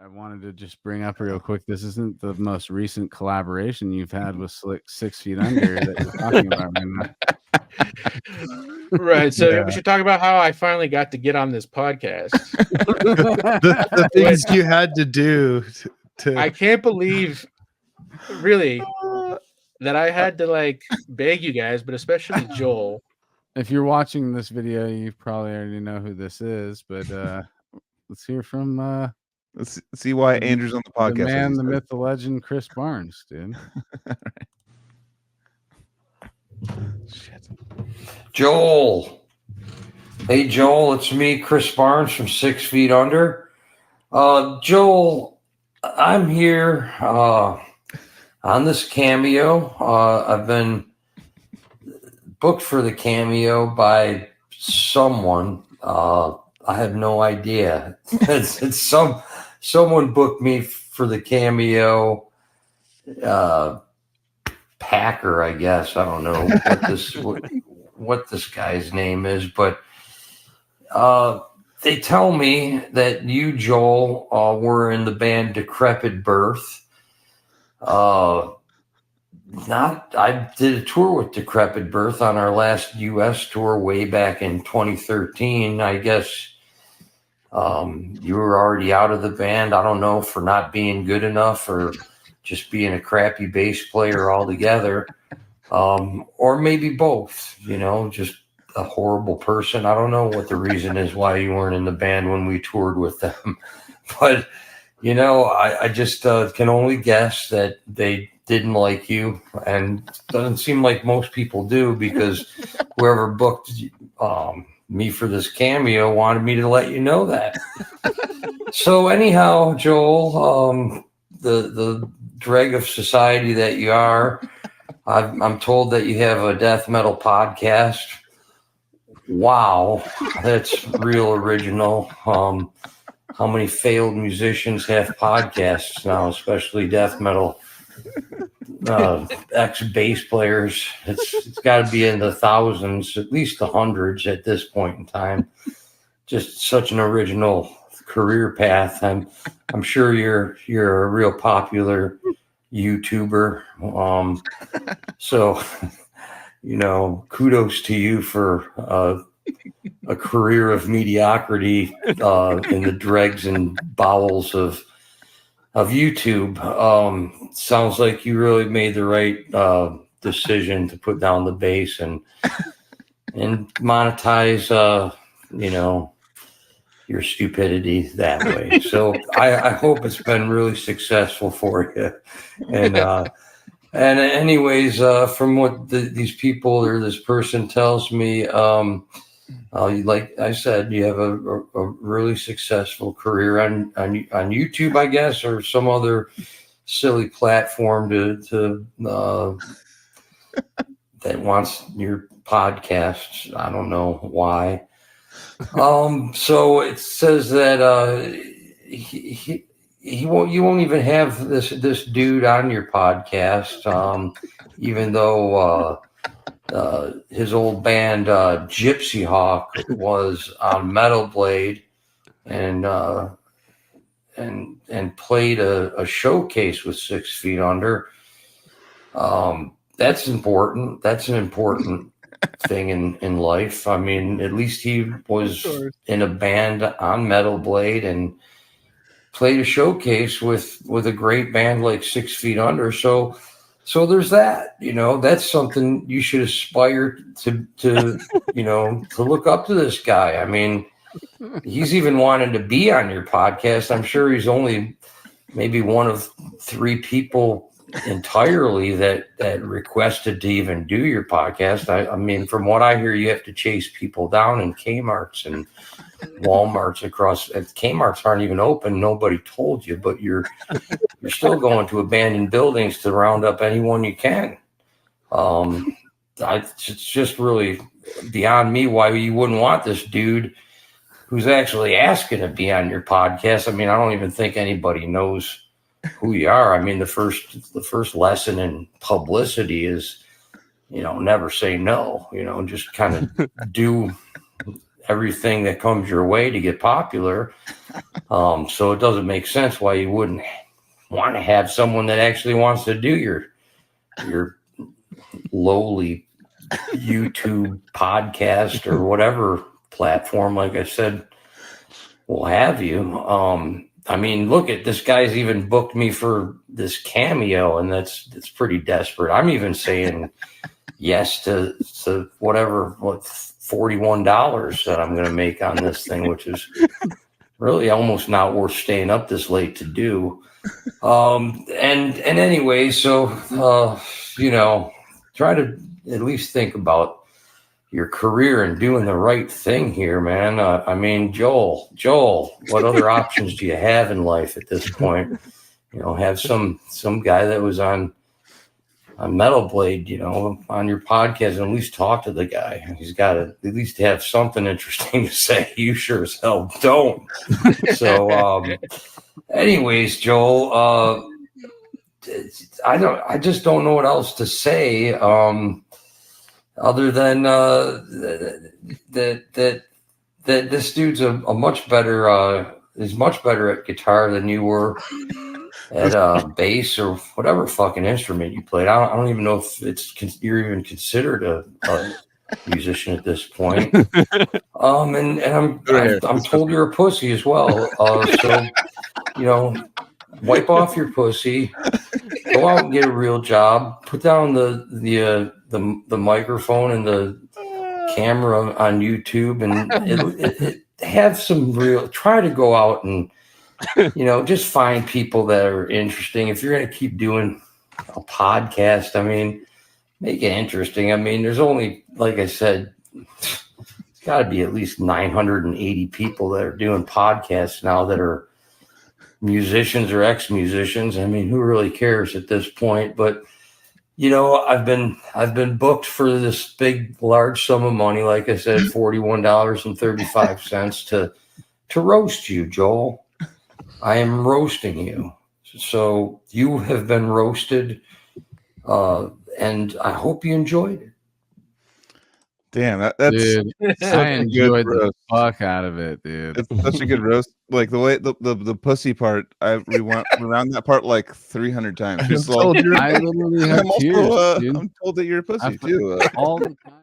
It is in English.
I wanted to just bring up real quick. This isn't the most recent collaboration you've had with 6 Feet Under that you're talking about right now. Right. So we should talk about how I finally got to get on this podcast. the things you had to do to I can't believe, really, that I had to like beg you guys, but especially Joel. If you're watching this video, you probably already know who this is, but let's hear from let's see why Andrew's on the podcast. The man, the myth, the legend, Chris Barnes, dude. Shit. Joel. Hey, Joel, it's me, Chris Barnes from 6 Feet Under. Joel, I'm here on this cameo. I've been booked for the cameo by someone. I have no idea. It's someone booked me for the cameo. Packer, I guess. I don't know what this guy's name is, but they tell me that you, Joel, were in the band Decrepit Birth. I did a tour with Decrepit Birth on our last U.S. tour way back in 2013. I guess you were already out of the band. I don't know, for not being good enough or just being a crappy bass player altogether, or maybe both, just a horrible person. I don't know what the reason is why you weren't in the band when we toured with them, but I just can only guess that they didn't like you, and it doesn't seem like most people do, because whoever booked me for this cameo wanted me to let you know that. So anyhow, Joel, the dreg of society that you are, I'm told that you have a death metal podcast. Wow, that's real original. How many failed musicians have podcasts now, especially death metal ex-bass players? It's got to be in the thousands, at least the hundreds at this point in time. Just such an original career path. I'm sure you're a real popular YouTuber. So kudos to you for a career of mediocrity in the dregs and bowels of YouTube. Sounds like you really made the right decision to put down the bass and monetize your stupidity that way. So I hope it's been really successful for you. And anyways, from what these people or this person tells me, like I said, you have a really successful career on YouTube, I guess, or some other silly platform to that wants your podcasts. I don't know why. So it says that you won't even have this dude on your podcast, even though his old band Gypsyhawk was on Metal Blade and played a showcase with 6 Feet Under. That's important. That's an important thing in life. I mean, at least he was in a band on Metal Blade and played a showcase with a great band like 6 Feet Under. So there's that, that's something you should aspire to look up to this guy. I mean, he's even wanted to be on your podcast. I'm sure he's only maybe one of 3 people entirely that requested to even do your podcast. I mean, from what I hear, you have to chase people down in Kmart's and Walmart's across. Kmart's aren't even open. Nobody told you, but you're still going to abandoned buildings to round up anyone you can. It's just really beyond me why you wouldn't want this dude who's actually asking to be on your podcast. I mean, I don't even think anybody knows who you are. I mean, the first lesson in publicity is, never say no, just kind of do everything that comes your way to get popular. So it doesn't make sense why you wouldn't want to have someone that actually wants to do your lowly YouTube podcast or whatever platform, like I said, will have you. I mean, look at this guy's even booked me for this cameo, and that's pretty desperate. I'm even saying yes to whatever, $41 that I'm going to make on this thing, which is really almost not worth staying up this late to do. And anyway, so try to at least think about your career and doing the right thing here, man. I mean, Joel, what other options do you have in life at this point? Have some guy that was on Metal Blade, on your podcast, and at least talk to the guy. He's got to at least have something interesting to say. You sure as hell don't. So, anyways, Joel, I just don't know what else to say. Other than that this dude's a much better is much better at guitar than you were at bass or whatever fucking instrument you played. I don't even know if you're even considered a musician at this point. And I'm told you're a pussy as well. So wipe off your pussy, go out and get a real job, put down the microphone and the camera on YouTube, and have some real. Try to go out and just find people that are interesting. If you're going to keep doing a podcast, I mean, make it interesting. I mean, there's only, like I said, it's got to be at least 980 people that are doing podcasts now that are musicians or ex-musicians. I mean, who really cares at this point? But I've been booked for this big, large sum of money, like I said, $41.35 to roast you, Joel. I am roasting you. So you have been roasted, and I hope you enjoyed it. Damn, that's dude, I enjoyed the fuck out of it, dude. It's such a good roast. Like the way the pussy part, I rewound that part like 300 times. Just like, I literally have tears, dude. I'm told that you're a pussy too. All the time.